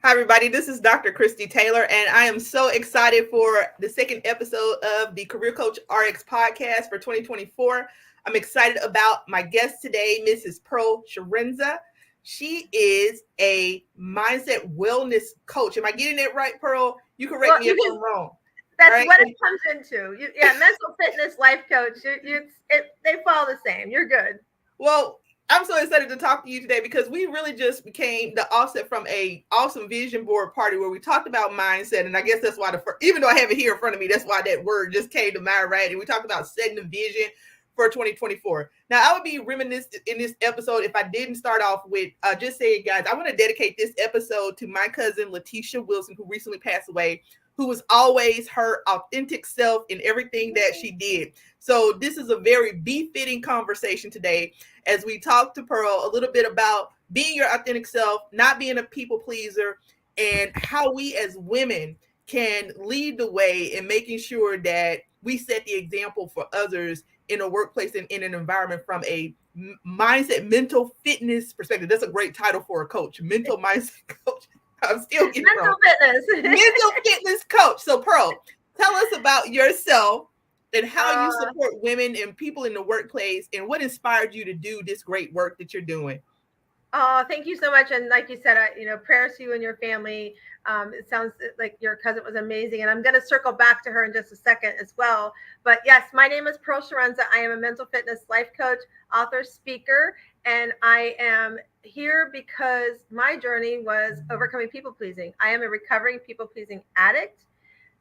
Hi, everybody. This is Dr. Kristy Taylor, and I am so excited for the second episode of the Career Coach RX Podcast for 2024. I'm excited about my guest today, Mrs. Pearl Chiarenza. She is a mindset wellness coach. Am I getting it right, Pearl? You correct Well, me if you I'm can. wrong. All That's right. what it comes into. Yeah, mental fitness, life coach. They fall the same. You're good. Well, I'm so excited to talk to you today because we really just became the offset from a awesome vision board party where we talked about mindset, and I guess that's why even though I have it here in front of me, that's why that word just came to mind, right? And we talked about setting the vision for 2024. Now, I would be remiss in this episode if I didn't start off with just saying, guys, I want to dedicate this episode to my cousin Letitia Wilson, who recently passed away, who was always her authentic self in everything that she did. So this is a very befitting conversation today as we talk to Pearl a little bit about being your authentic self, not being a people pleaser, and how we as women can lead the way in making sure that we set the example for others in a workplace and in an environment from a mindset, mental fitness perspective. That's a great title for a coach, mental mindset coach. I'm still getting it Mental wrong. fitness. Mental fitness coach. So, Pearl, tell us about yourself and how you uh, support women and people in the workplace and what inspired you to do this great work that you're doing. thank you so much. And like you said, prayers to you and your family. It sounds like your cousin was amazing, and I'm going to circle back to her in just a second as well. But yes, my name is Pearl Chiarenza. I am a mental fitness life coach, author, speaker, and I am here because my journey was overcoming people pleasing. I am a recovering people pleasing addict.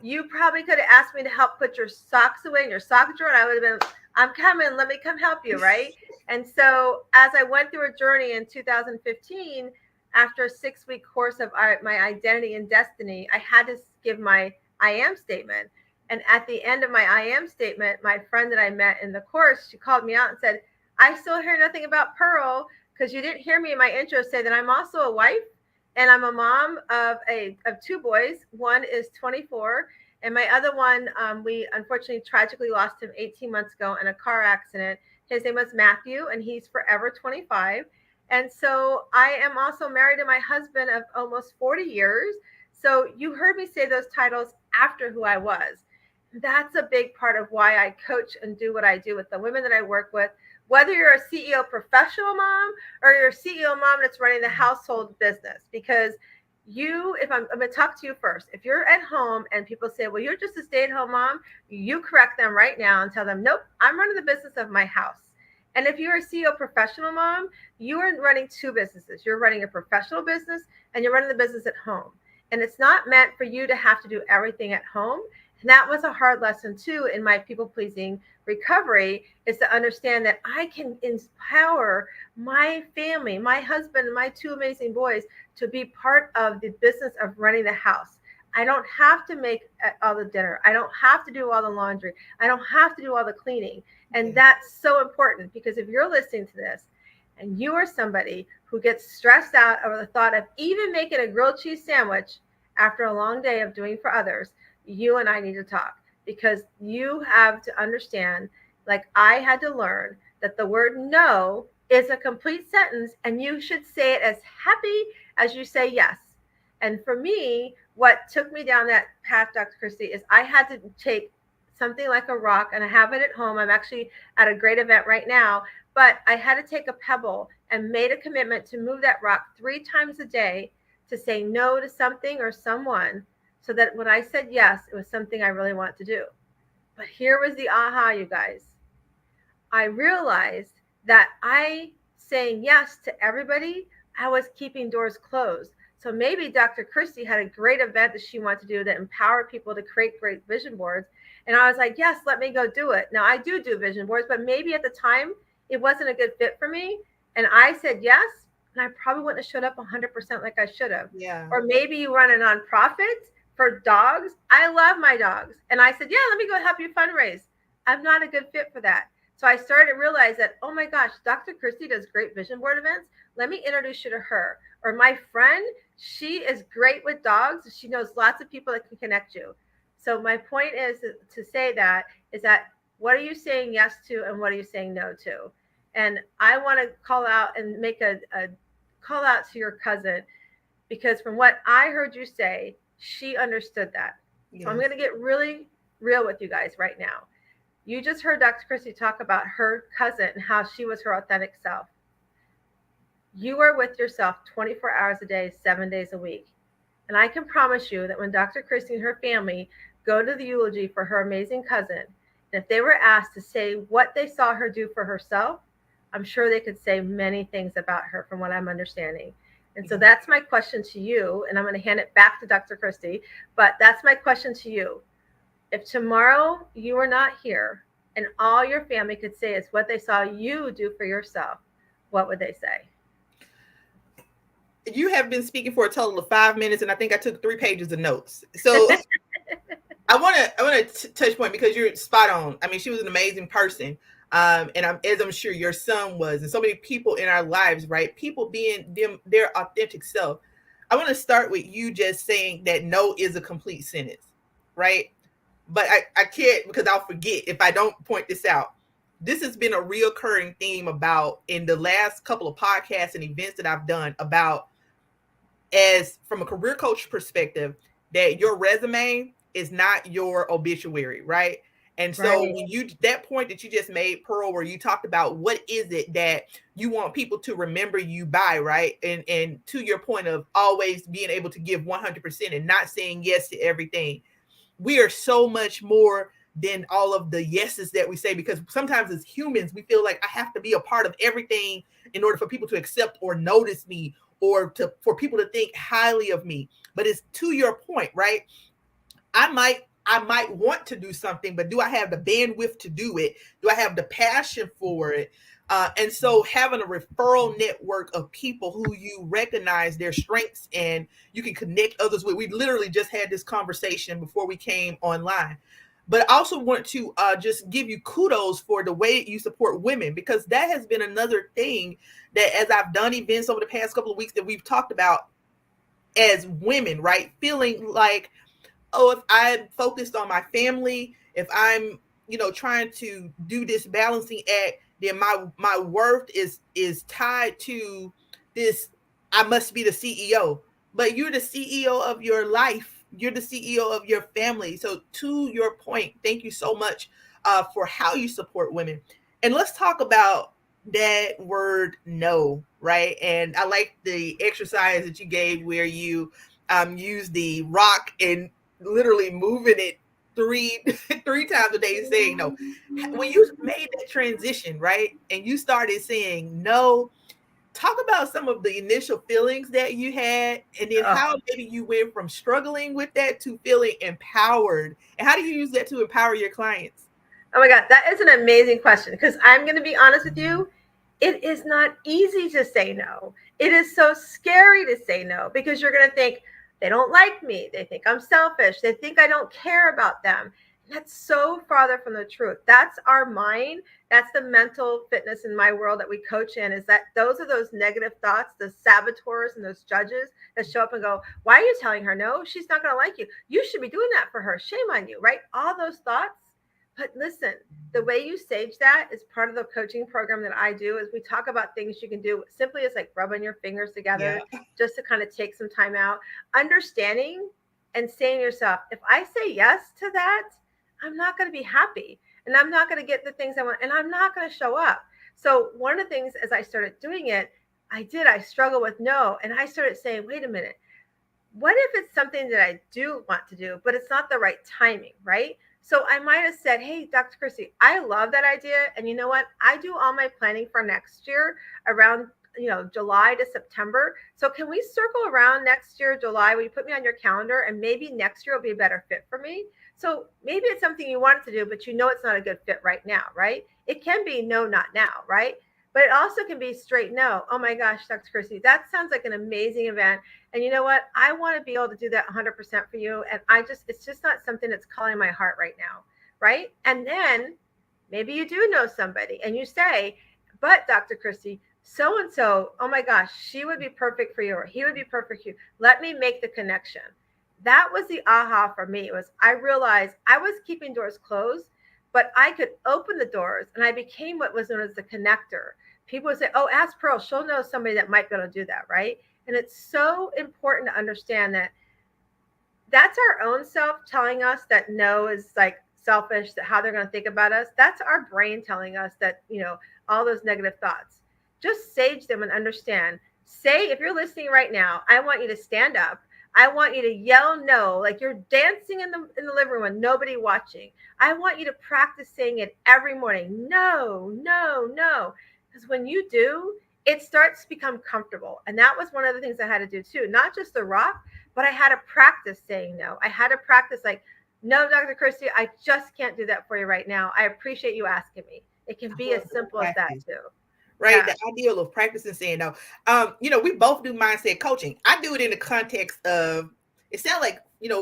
You probably could have asked me to help put your socks away in your sock drawer, and I would have been, I'm coming, let me come help you, right? And so, as I went through a journey in 2015, after a 6 week course of my identity and destiny, I had to give my I am statement. And at the end of my I am statement, my friend that I met in the course, she called me out and said, I still hear nothing about Pearl because you didn't hear me in my intro say that I'm also a wife and I'm a mom of two boys. One is 24, and my other one, we unfortunately tragically lost him 18 months ago in a car accident. His name was Matthew, and he's forever 25. And so I am also married to my husband of almost 40 years. So you heard me say those titles after who I was. That's a big part of why I coach and do what I do with the women that I work with. Whether you're a CEO professional mom or you're a CEO mom that's running the household business, because if I'm going to talk to you first, if you're at home and people say, well, you're just a stay-at-home mom, you correct them right now and tell them, nope, I'm running the business of my house. And if you're a CEO professional mom, you are running two businesses. You're running a professional business and you're running the business at home. And it's not meant for you to have to do everything at home. And that was a hard lesson too in my people pleasing recovery, is to understand that I can empower my family, my husband, and my two amazing boys to be part of the business of running the house. I don't have to make all the dinner. I don't have to do all the laundry. I don't have to do all the cleaning. And that's so important, because if you're listening to this and you are somebody who gets stressed out over the thought of even making a grilled cheese sandwich after a long day of doing for others, you and I need to talk, because you have to understand, like I had to learn, that the word no is a complete sentence and you should say it as happy as you say yes. And for me, what took me down that path, Dr. Kristy, is I had to take something like a rock, and I have it at home. I'm actually at a great event right now, but I had to take a pebble and made a commitment to move that rock 3 times a day to say no to something or someone, so that when I said yes, it was something I really wanted to do. But here was the aha, you guys. I realized that I saying yes to everybody, I was keeping doors closed. So maybe Dr. Kristy had a great event that she wanted to do that empowered people to create great vision boards. And I was like, yes, let me go do it. Now I do vision boards, but maybe at the time it wasn't a good fit for me. And I said yes, and I probably wouldn't have showed up 100% like I should have. Yeah. Or maybe you run a nonprofit for dogs. I love my dogs. And I said, yeah, let me go help you fundraise. I'm not a good fit for that. So I started to realize that, oh my gosh, Dr. Kristy does great vision board events. Let me introduce you to her. Or my friend, she is great with dogs. She knows lots of people that can connect you. So my point is to say that is that, what are you saying yes to and what are you saying no to? And I want to call out and make a call out to your cousin. because from what I heard you say, she understood that. Yes. So I'm going to get really real with you guys right now. You just heard Dr. Kristy talk about her cousin and how she was her authentic self. You are with yourself 24 hours a day, 7 days a week. And I can promise you that when Dr. Kristy and her family go to the eulogy for her amazing cousin, and if they were asked to say what they saw her do for herself, I'm sure they could say many things about her from what I'm understanding. And so that's my question to you, and I'm going to hand it back to Dr. Kristy, but that's my question to you. If tomorrow you are not here and all your family could say is what they saw you do for yourself, what would they say? You have been speaking for a total of 5 minutes, and I think I took 3 pages of notes. So I want to touch point, because you're spot on. I mean, she was an amazing person. And as I'm sure your son was, and so many people in our lives, right? People being their authentic self. I want to start with you just saying that no is a complete sentence, right? But I can't, because I'll forget if I don't point this out. This has been a reoccurring theme about in the last couple of podcasts and events that I've done about, as from a career coach perspective, that your resume is not your obituary, right? And so when you, that point that you just made, Pearl, where you talked about what is it that you want people to remember you by, right? And to your point of always being able to give 100% and not saying yes to everything. We are so much more than all of the yeses that we say, because sometimes as humans, we feel like I have to be a part of everything in order for people to accept or notice me, or for people to think highly of me. But it's to your point, right? I might want to do something, but do I have the bandwidth to do it? Do I have the passion for it? And so having a referral network of people who you recognize their strengths and you can connect others with. We literally just had this conversation before we came online. But I also want to just give you kudos for the way you support women, because that has been another thing that, as I've done events over the past couple of weeks, that we've talked about as women, right? Feeling like, oh, if I'm focused on my family, if I'm, trying to do this balancing act, then my worth is tied to this. I must be the CEO, but you're the CEO of your life. You're the CEO of your family. So to your point, thank you so much for how you support women. And let's talk about that word no, right? And I like the exercise that you gave where you use the rock and literally moving it three times a day, saying no. When you made that transition, right, and you started saying no, talk about some of the initial feelings that you had, and then how maybe you went from struggling with that to feeling empowered, and how do you use that to empower your clients? Oh my God, that is an amazing question, because I'm going to be honest with you. It is not easy to say no. It is so scary to say no, because you're going to think they don't like me. They think I'm selfish. They think I don't care about them. That's so farther from the truth. That's our mind. That's the mental fitness in my world that we coach in, is that those are those negative thoughts, the saboteurs and those judges that show up and go, why are you telling her no? She's not going to like you. You should be doing that for her. Shame on you, right? All those thoughts. But listen, the way you sage that is part of the coaching program that I do. Is we talk about things you can do simply as like rubbing your fingers together, just to kind of take some time out, understanding and saying to yourself, if I say yes to that, I'm not going to be happy, and I'm not going to get the things I want, and I'm not going to show up. So one of the things, as I started doing it, I struggle with no. And I started saying, wait a minute, what if it's something that I do want to do, but it's not the right timing, right? So I might have said, hey, Dr. Kristy, I love that idea. And you know what? I do all my planning for next year around, July to September. So can we circle around next year, July? Will you put me on your calendar? And maybe next year will be a better fit for me. So maybe it's something you want to do, but it's not a good fit right now, right? It can be no, not now, right? But it also can be straight no. Oh my gosh, Dr. Kristy, that sounds like an amazing event. And you know what? I want to be able to do that 100% for you. And it's just not something that's calling my heart right now, right? And then maybe you do know somebody and you say, but Dr. Kristy, so-and-so, oh my gosh, she would be perfect for you, or he would be perfect for you. Let me make the connection. That was the aha for me. I realized I was keeping doors closed, but I could open the doors, and I became what was known as the connector. people would say, oh, ask Pearl, she'll know somebody that might be able to do that, right? And it's so important to understand that that's our own self telling us that no is like selfish, that how they're going to think about us. That's our brain telling us that, all those negative thoughts. Just sage them and understand. Say, if you're listening right now, I want you to stand up. I want you to yell no, like you're dancing in the living room with nobody watching. I want you to practice saying it every morning. No, no, no. Because when you do, it starts to become comfortable. And that was one of the things I had to do too. Not just the rock, but I had to practice saying no. I had to practice like, no, Dr. Kristy, I just can't do that for you right now. I appreciate you asking me. It can be as simple as that too. Right. Yeah. The ideal of practicing saying no. We both do mindset coaching. I do it in the context of, it sounds like,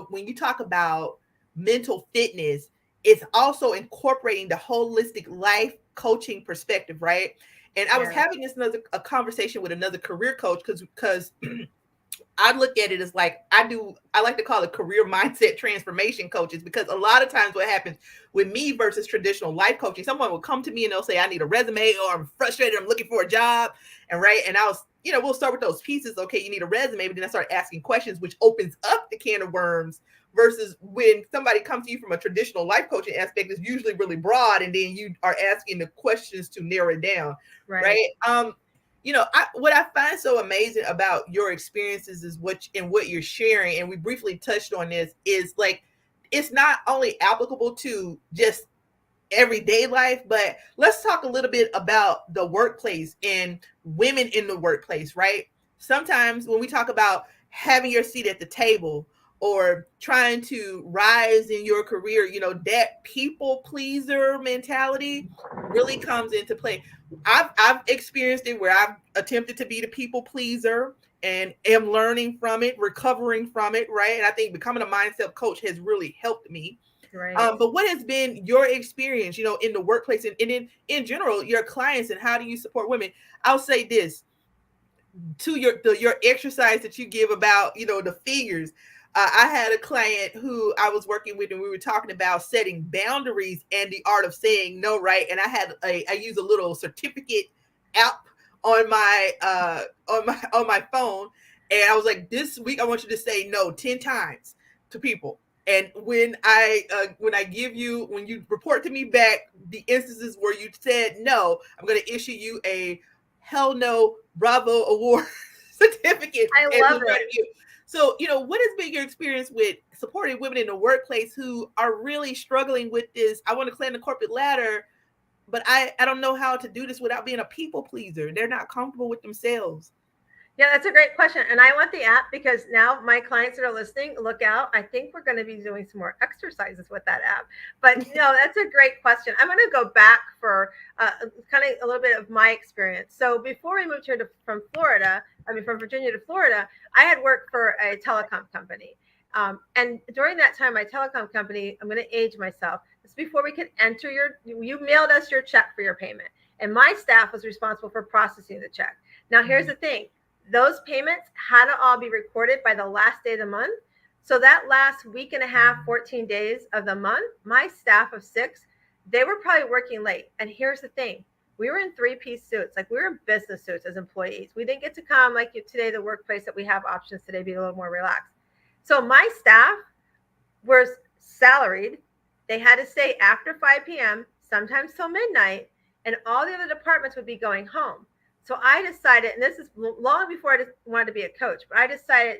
when you talk about mental fitness, it's also incorporating the holistic life coaching perspective, right? And I was having a conversation with another career coach because I look at it as like I like to call it career mindset transformation coaches, because a lot of times what happens with me versus traditional life coaching, someone will come to me and they'll say, I need a resume, or I'm frustrated, I'm looking for a job. And we'll start with those pieces. Okay, you need a resume, but then I start asking questions, which opens up the can of worms, versus when somebody comes to you from a traditional life coaching aspect, is usually really broad. And then you are asking the questions to narrow it down. Right. What I find so amazing about your experiences is what you're sharing, and we briefly touched on this, is like, it's not only applicable to just everyday life, but let's talk a little bit about the workplace and women in the workplace, right? Sometimes when we talk about having your seat at the table or trying to rise in your career, that people pleaser mentality really comes into play. I've experienced it where I've attempted to be the people pleaser and am learning from it, recovering from it, right? And I think becoming a mindset coach has really helped me. Right. But what has been your experience, in the workplace and in general, your clients, and how do you support women? I'll say this to your exercise that you give about, the figures. I had a client who I was working with, and we were talking about setting boundaries and the art of saying no, right? And I use a little certificate app on my phone, and I was like, this week I want you to say no 10 times to people. And when you report to me back the instances where you said no, I'm going to issue you a hell no Bravo award certificate. I love it. So, what has been your experience with supporting women in the workplace who are really struggling with this? I want to climb the corporate ladder, but I don't know how to do this without being a people pleaser. They're not comfortable with themselves. Yeah, that's a great question. And I want the app because now my clients that are listening, look out. I think we're going to be doing some more exercises with that app. But that's a great question. I'm going to go back for kind of a little bit of my experience. So before we moved here from Virginia to Florida, I had worked for a telecom company. And during that time, my telecom company, I'm going to age myself. It's before we could enter you mailed us your check for your payment. And my staff was responsible for processing the check. Now, here's the thing. Those payments had to all be recorded by the last day of the month. So that last week and a half, 14 days of the month, my staff of 6, they were probably working late. And here's the thing. We were in 3-piece suits. Like, we were in business suits as employees. We didn't get to come like today, the workplace that we have options today, be a little more relaxed. So my staff were salaried. They had to stay after 5 p.m., sometimes till midnight, and all the other departments would be going home. So I decided, and this is long before I wanted to be a coach, but I decided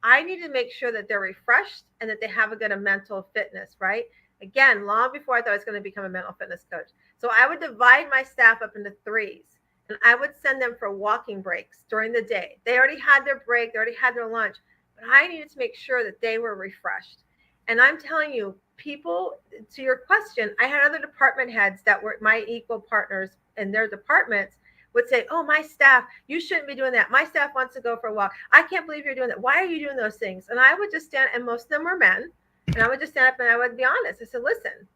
I need to make sure that they're refreshed and that they have a good mental fitness, right? Again, long before I thought I was going to become a mental fitness coach. So I would divide my staff up into 3s, and I would send them for walking breaks during the day. They already had their break, they already had their lunch, but I needed to make sure that they were refreshed. And I'm telling you, people, to your question, I had other department heads that were my equal partners in their departments would say, oh, my staff, you shouldn't be doing that. My staff wants to go for a walk. I can't believe you're doing that. Why are you doing those things? And I would just stand, and most of them were men, and I would just stand up and I would be honest. I said, listen,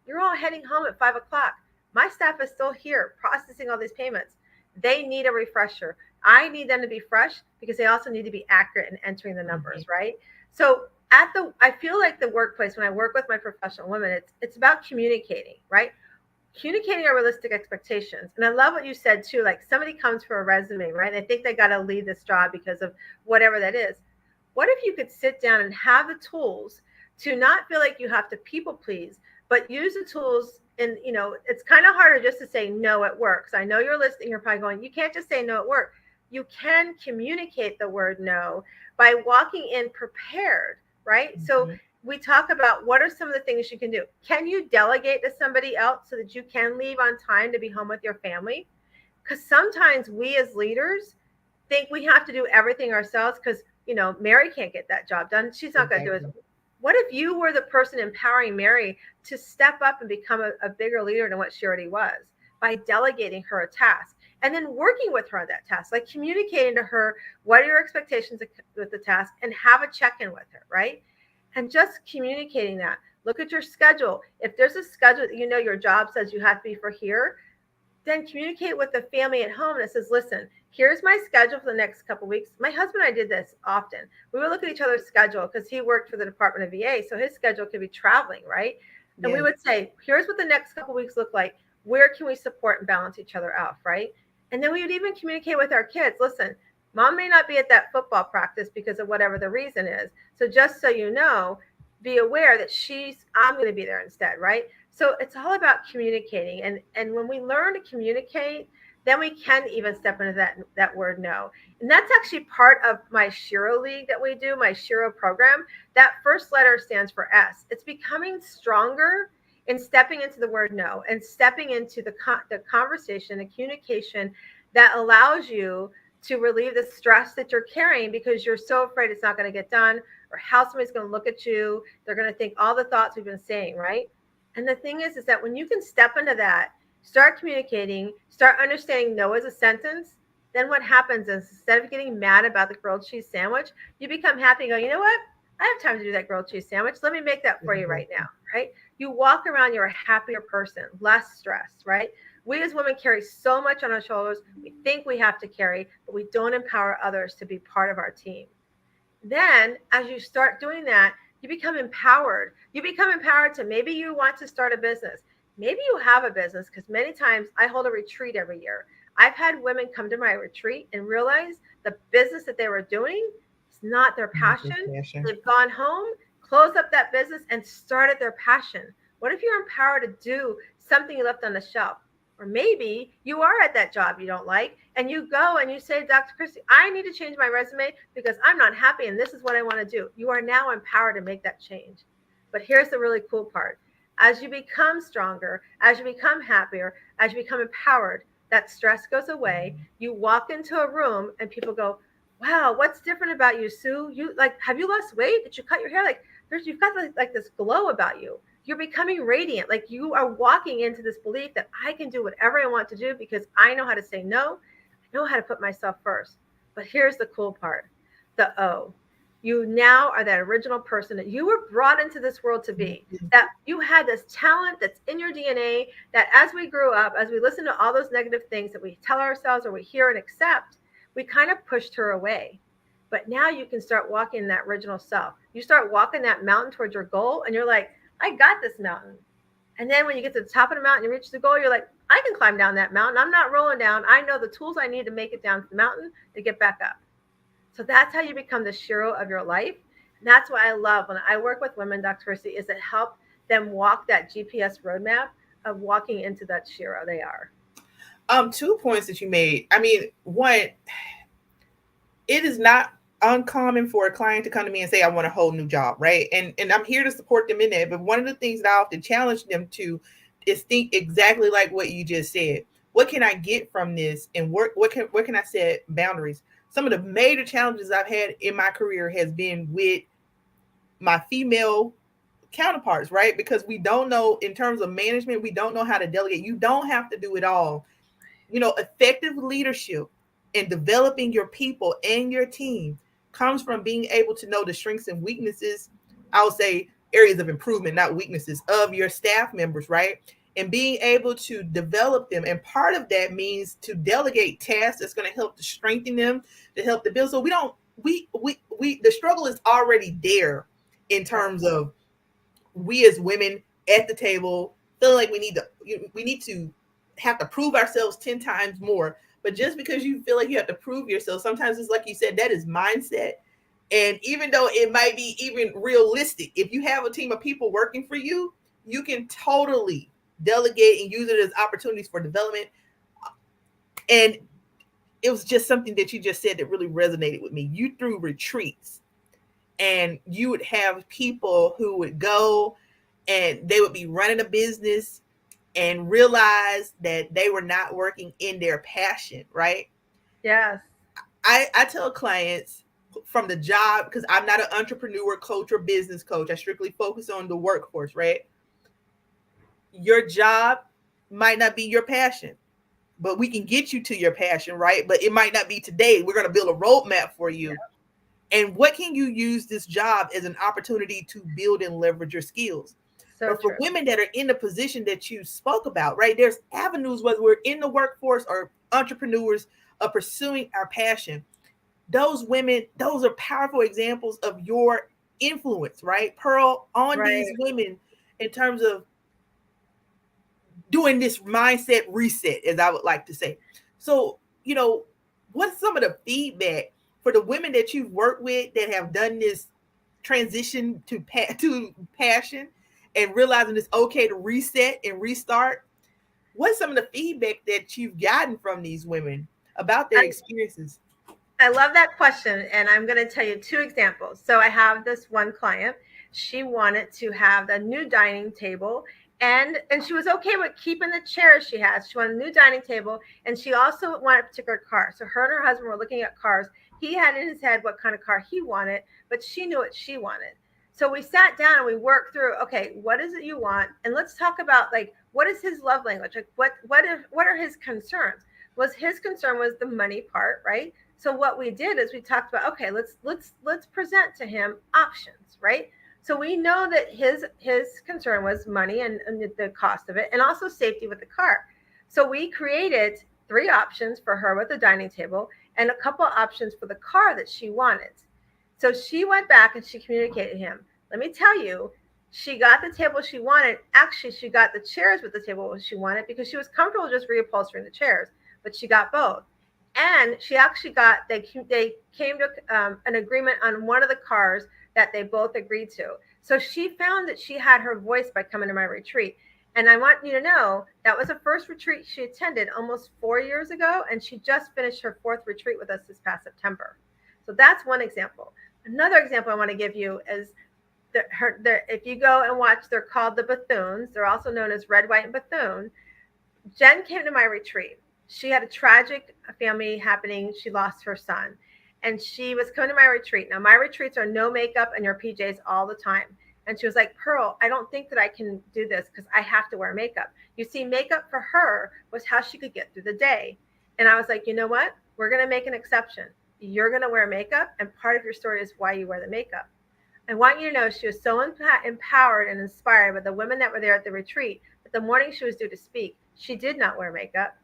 you're all heading home at 5 o'clock. My staff is still here processing all these payments. They need a refresher. I need them to be fresh because they also need to be accurate in entering the numbers, right? So I feel like the workplace, when I work with my professional women, it's about communicating, right? communicating our realistic expectations. And I love what you said too. Like somebody comes for a resume, right? They think they got to lead this job because of whatever that is. What if you could sit down and have the tools to not feel like you have to people please, but use the tools? And it's kind of harder just to say no at work. So I know you're listening, you're probably going, you can't just say no at work. You can communicate the word no by walking in prepared, right? Mm-hmm. So we talk about what are some of the things you can do. Can you delegate to somebody else so that you can leave on time to be home with your family? Because sometimes we as leaders think we have to do everything ourselves because, Mary can't get that job done. She's not going to do it. What if you were the person empowering Mary to step up and become a bigger leader than what she already was by delegating her a task and then working with her on that task, like communicating to her, what are your expectations with the task, and have a check-in with her, right? And just communicating that. Look at your schedule. If there's a schedule that your job says you have to be for here, then communicate with the family at home that says, listen, here's my schedule for the next couple of weeks. My husband and I did this often. We would look at each other's schedule because he worked for the Department of VA. So his schedule could be traveling, right? And we would say, here's what the next couple of weeks look like. Where can we support and balance each other out, right? And then we would even communicate with our kids. Listen, mom may not be at that football practice because of whatever the reason is. So just so you know, be aware that I'm going to be there instead, right? So it's all about communicating. And when we learn to communicate, then we can even step into that word no. And that's actually part of my Shiro League that we do, my Shiro program. That first letter stands for S. It's becoming stronger in stepping into the word no and stepping into the conversation, the communication that allows you to relieve the stress that you're carrying because you're so afraid it's not going to get done or how somebody's going to look at you. They're going to think all the thoughts we've been saying, right? And the thing is that when you can step into that, start communicating, start understanding no as a sentence, then what happens is instead of getting mad about the grilled cheese sandwich, you become happy and go, you know what? I have time to do that grilled cheese sandwich. Let me make that for you right now, right? You walk around, you're a happier person, less stressed, right? We as women carry so much on our shoulders. We think we have to carry, but we don't empower others to be part of our team. Then as you start doing that, you become empowered. You become empowered to maybe you want to start a business. Maybe you have a business because many times I hold a retreat every year. I've had women come to my retreat and realize the business that they were doing is not their passion. They've gone home, closed up that business and started their passion. What if you're empowered to do something you left on the shelf? Or maybe you are at that job you don't like and you go and you say, Dr. Kristy, I need to change my resume because I'm not happy and this is what I want to do. You are now empowered to make that change. But here's the really cool part. As you become stronger, as you become happier, as you become empowered, that stress goes away. You walk into a room and people go, wow, what's different about you, Sue? You have you lost weight? Did you cut your hair? You've got like this glow about you. You're becoming radiant. Like you are walking into this belief that I can do whatever I want to do because I know how to say no. I know how to put myself first. But here's the cool part, the O. You now are that original person that you were brought into this world to be, that you had this talent that's in your DNA, that as we grew up, as we listen to all those negative things that we tell ourselves or we hear and accept, we kind of pushed her away. But now you can start walking that original self. You start walking that mountain towards your goal and you're like, I got this mountain. And then when you get to the top of the mountain, you reach the goal, you're like, I can climb down that mountain. I'm not rolling down. I know the tools I need to make it down the mountain to get back up. So that's how you become the Shiro of your life. And that's what I love when I work with women, Dr. Kristy, is to help them walk that GPS roadmap of walking into that Shiro they are. 2 points that you made. I mean, one, it is not uncommon for a client to come to me and say, I want a whole new job, right? And I'm here to support them in that. But one of the things that I often challenge them to is think exactly like what you just said. What can I get from this? And where can I set boundaries? Some of the major challenges I've had in my career has been with my female counterparts, right? Because we don't know, in terms of management, we don't know how to delegate. You don't have to do it all. Effective leadership and developing your people and your team comes from being able to know the strengths and weaknesses, I would say areas of improvement, not weaknesses, of your staff members, right? And being able to develop them. And part of that means to delegate tasks that's going to help to strengthen them, to help to build. So the struggle is already there in terms of we as women at the table feeling like we need to have to prove ourselves 10 times more. But just because you feel like you have to prove yourself, sometimes it's like you said, that is mindset. And even though it might be even realistic, if you have a team of people working for you, you can totally delegate and use it as opportunities for development. And it was just something that you just said that really resonated with me. You threw retreats, and you would have people who would go and they would be running a business and realize that they were not working in their passion, right? Yes. I tell clients from the job, because I'm not an entrepreneur coach or business coach, I strictly focus on the workforce, right? Your job might not be your passion, but we can get you to your passion, right? But it might not be today. We're going to build a roadmap for you. Yeah. And what can you use this job as an opportunity to build and leverage your skills? So but for true. Women that are in the position that you spoke about, right? There's avenues, whether we're in the workforce or entrepreneurs, of pursuing our passion. Those women, those are powerful examples of your influence, right, Pearl, on these women in terms of doing this mindset reset, as I would like to say. So, what's some of the feedback for the women that you've worked with that have done this transition to passion and realizing it's okay to reset and restart? What's some of the feedback that you've gotten from these women about their experiences? I love that question. And I'm going to tell you 2 examples. So I have this one client. She wanted to have a new dining table, and she was okay with keeping the chairs she has. She wanted a new dining table, and she also wanted a particular car. So her and her husband were looking at cars. He had in his head what kind of car he wanted, but she knew what she wanted. So we sat down and we worked through, okay, what is it you want? And let's talk about, like, what is his love language? Like, what are his concerns? His concern was the money part, right? So what we did is we talked about, okay, let's present to him options, right? So we know that his concern was money and the cost of it, and also safety with the car. So we created 3 options for her with the dining table and a couple options for the car that she wanted. So she went back and she communicated to him. Let me tell you, she got the table she wanted. Actually, she got the chairs with the table she wanted because she was comfortable just reupholstering the chairs, but she got both. And she actually they came to an agreement on one of the cars that they both agreed to. So she found that she had her voice by coming to my retreat. And I want you to know that was the first retreat she attended almost 4 years ago. And she just finished her 4th retreat with us this past September. So that's one example. Another example I want to give you is if you go and watch, they're called the Bethunes. They're also known as Red, White, and Bethune. Jen came to my retreat. She had a tragic family happening. She lost her son, and she was coming to my retreat. Now, my retreats are no makeup and your PJs all the time. And she was like, Pearl, I don't think that I can do this because I have to wear makeup. You see, makeup for her was how she could get through the day. And I was like, you know what? We're going to make an exception. You're going to wear makeup, and part of your story is why you wear the makeup. I want you to know she was so empowered and inspired by the women that were there at the retreat that the morning she was due to speak, she did not wear makeup.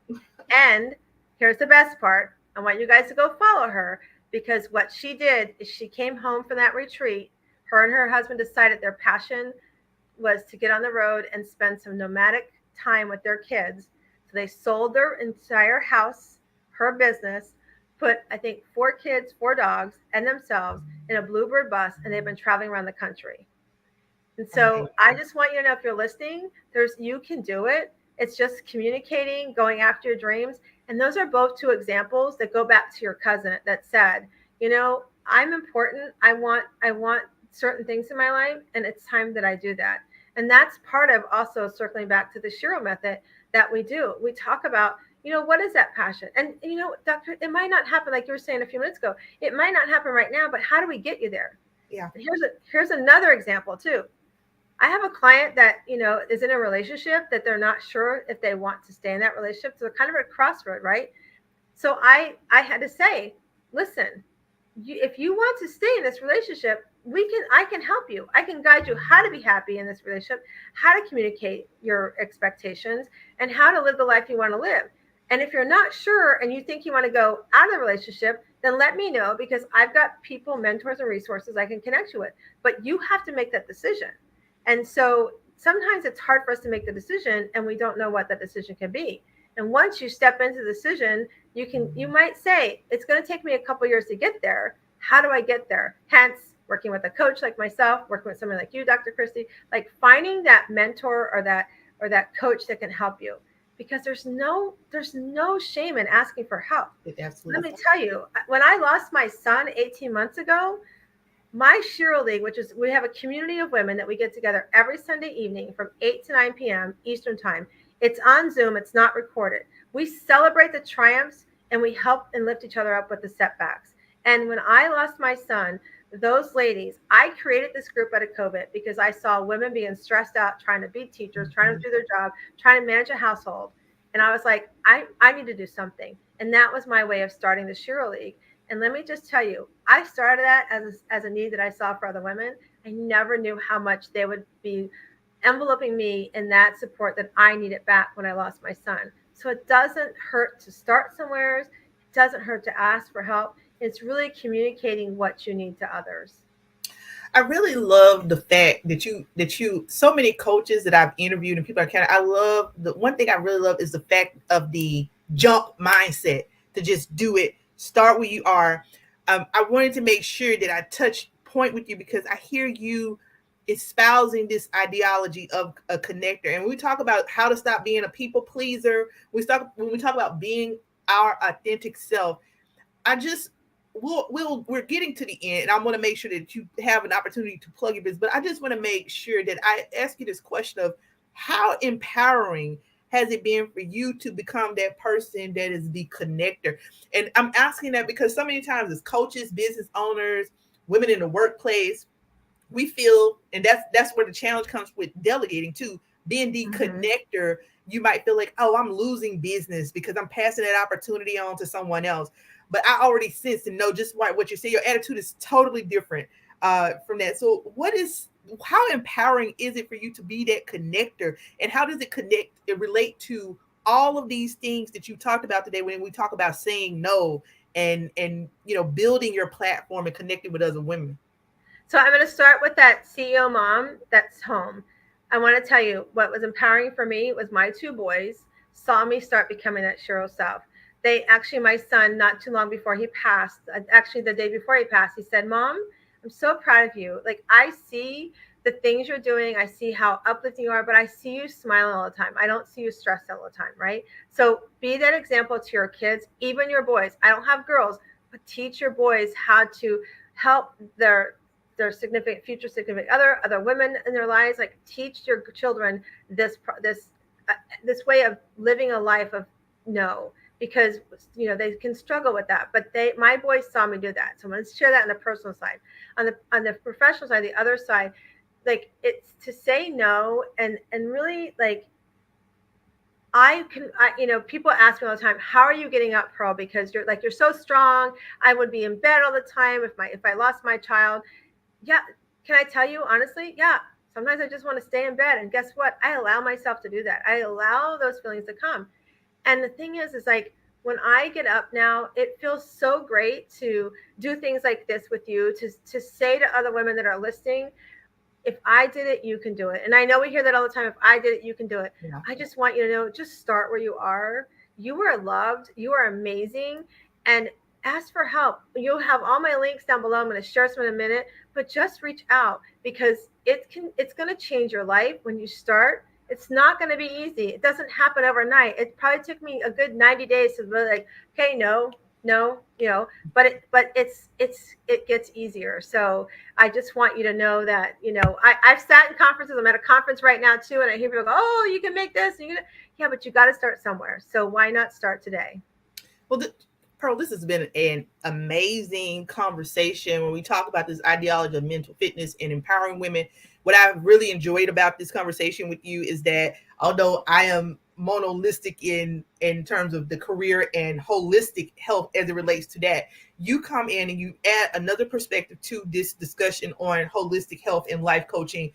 And here's the best part. I want you guys to go follow her, because what she did is she came home from that retreat. Her and her husband decided their passion was to get on the road and spend some nomadic time with their kids. So they sold their entire house, her business, put, I think, 4 kids, 4 dogs, and themselves in a Bluebird bus, and they've been traveling around the country. And so I just want you to know, if you're listening, you can do it. It's just communicating, going after your dreams. And those are both 2 examples that go back to your cousin that said, I'm important. I want certain things in my life, and it's time that I do that. And that's part of also circling back to the Shiro method that we do. We talk about, what is that passion? And, Doctor, it might not happen, like you were saying a few minutes ago. It might not happen right now, but how do we get you there? Yeah. Here's another example too. I have a client that, is in a relationship that they're not sure if they want to stay in that relationship. So they're kind of at a crossroad, right? So I had to say, listen, if you want to stay in this relationship, I can help you. I can guide you how to be happy in this relationship, how to communicate your expectations, and how to live the life you want to live. And if you're not sure and you think you want to go out of the relationship, then let me know, because I've got people, mentors, and resources I can connect you with. But you have to make that decision. And so sometimes it's hard for us to make the decision and we don't know what that decision can be. And once you step into the decision, you might say, it's going to take me a couple years to get there. How do I get there? Hence, working with a coach like myself, working with someone like you, Dr. Kristy, like finding that mentor or that coach that can help you. Because there's no shame in asking for help. Absolutely. Let me tell you, when I lost my son 18 months ago, my Shiro League, which is, we have a community of women that we get together every Sunday evening from 8 to 9 p.m. Eastern time. It's on Zoom. It's not recorded. We celebrate the triumphs and we help and lift each other up with the setbacks. And when I lost my son, those ladies, I created this group out of COVID because I saw women being stressed out, trying to be teachers, trying to do their job, trying to manage a household. And I was like, I need to do something. And that was my way of starting the Shiro League. And let me just tell you, I started that as a need that I saw for other women. I never knew how much they would be enveloping me in that support that I needed back when I lost my son. So it doesn't hurt to start somewhere. It doesn't hurt to ask for help. It's really communicating what you need to others. I really love the fact that you so many coaches that I've interviewed and people I love, the one thing I really love is the fact of the jump mindset, to just do it, start where you are. I wanted to make sure that I touch point with you because I hear you espousing this ideology of a connector. And when we talk about how to stop being a people pleaser, when we talk about being our authentic self, we're getting to the end, and I want to make sure that you have an opportunity to plug your business. But I just want to make sure that I ask you this question of how empowering has it been for you to become that person that is the connector? And I'm asking that because so many times as coaches, business owners, women in the workplace, we feel, and that's where the challenge comes with delegating too, being the connector. You might feel like, oh, I'm losing business because I'm passing that opportunity on to someone else. But I already sense and know just what you say. Your attitude is totally different from that. So how empowering is it for you to be that connector? And how does it relate to all of these things that you talked about today when we talk about saying no and building your platform and connecting with other women? So I'm going to start with that CEO mom that's home. I want to tell you what was empowering for me was my two boys saw me start becoming that Shiro self. My son, not too long before he passed, actually the day before he passed, he said, Mom, I'm so proud of you. Like, I see the things you're doing. I see how uplifting you are, but I see you smiling all the time. I don't see you stressed all the time, right? So be that example to your kids, even your boys. I don't have girls, but teach your boys how to help their future significant other women in their lives. Like, teach your children this way of living a life of no. Because they can struggle with that, but my boys saw me do that. So let's share that on the personal side. On the professional side, the other side, like, it's to say no and really, like, people ask me all the time, how are you getting up, Pearl? Because you're so strong. I would be in bed all the time if I lost my child. Yeah, can I tell you honestly? Yeah, sometimes I just want to stay in bed, and guess what? I allow myself to do that. I allow those feelings to come. And the thing is like, when I get up now, it feels so great to do things like this with you, to say to other women that are listening, if I did it, you can do it. And I know we hear that all the time. If I did it, you can do it. Yeah. I just want you to know, just start where you are. You are loved. You are amazing. And ask for help. You'll have all my links down below. I'm going to share some in a minute, but just reach out because it's going to change your life when you start. It's not going to be easy. It doesn't happen overnight. It probably took me a good 90 days to be like, okay, no, but it gets easier. So I just want you to know that, I've sat in conferences. I'm at a conference right now too. And I hear people go, oh, you can make this. Yeah, but you got to start somewhere. So why not start today? Well, Pearl, this has been an amazing conversation when we talk about this ideology of mental fitness and empowering women. What I've really enjoyed about this conversation with you is that although I am monolithic in terms of the career and holistic health as it relates to that, you come in and you add another perspective to this discussion on holistic health and life coaching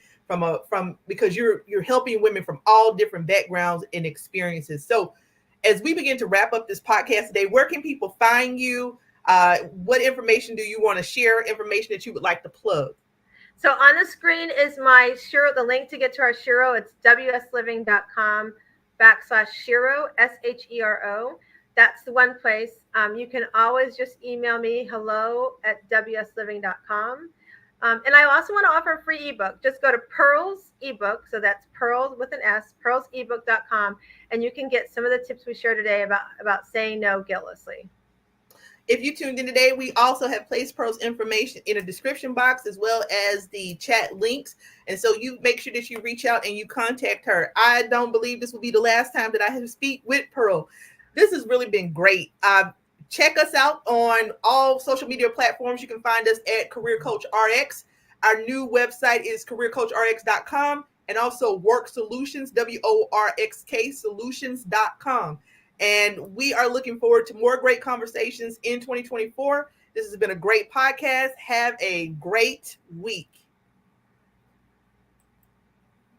because you're helping women from all different backgrounds and experiences. So as we begin to wrap up this podcast today, where can people find you? What information do you want to share? Information that you would like to plug? So on the screen is my Shiro, the link to get to our Shiro. It's wsliving.com/Shiro, SHERO. That's the one place. You can always just email me, hello@wsliving.com. And I also want to offer a free ebook. Just go to Pearl's ebook. So that's Pearl with an S, pearlsebook.com. And you can get some of the tips we shared today about saying no guiltlessly. If you tuned in today, we also have placed Pearl's information in a description box as well as the chat links. And so you make sure that you reach out and you contact her. I don't believe this will be the last time that I have to speak with Pearl. This has really been great. Check us out on all social media platforms. You can find us at CareerCoachRx. Our new website is CareerCoachRx.com and also Work Solutions, WORXK Solutions.com. And we are looking forward to more great conversations in 2024. This has been a great podcast. Have a great week.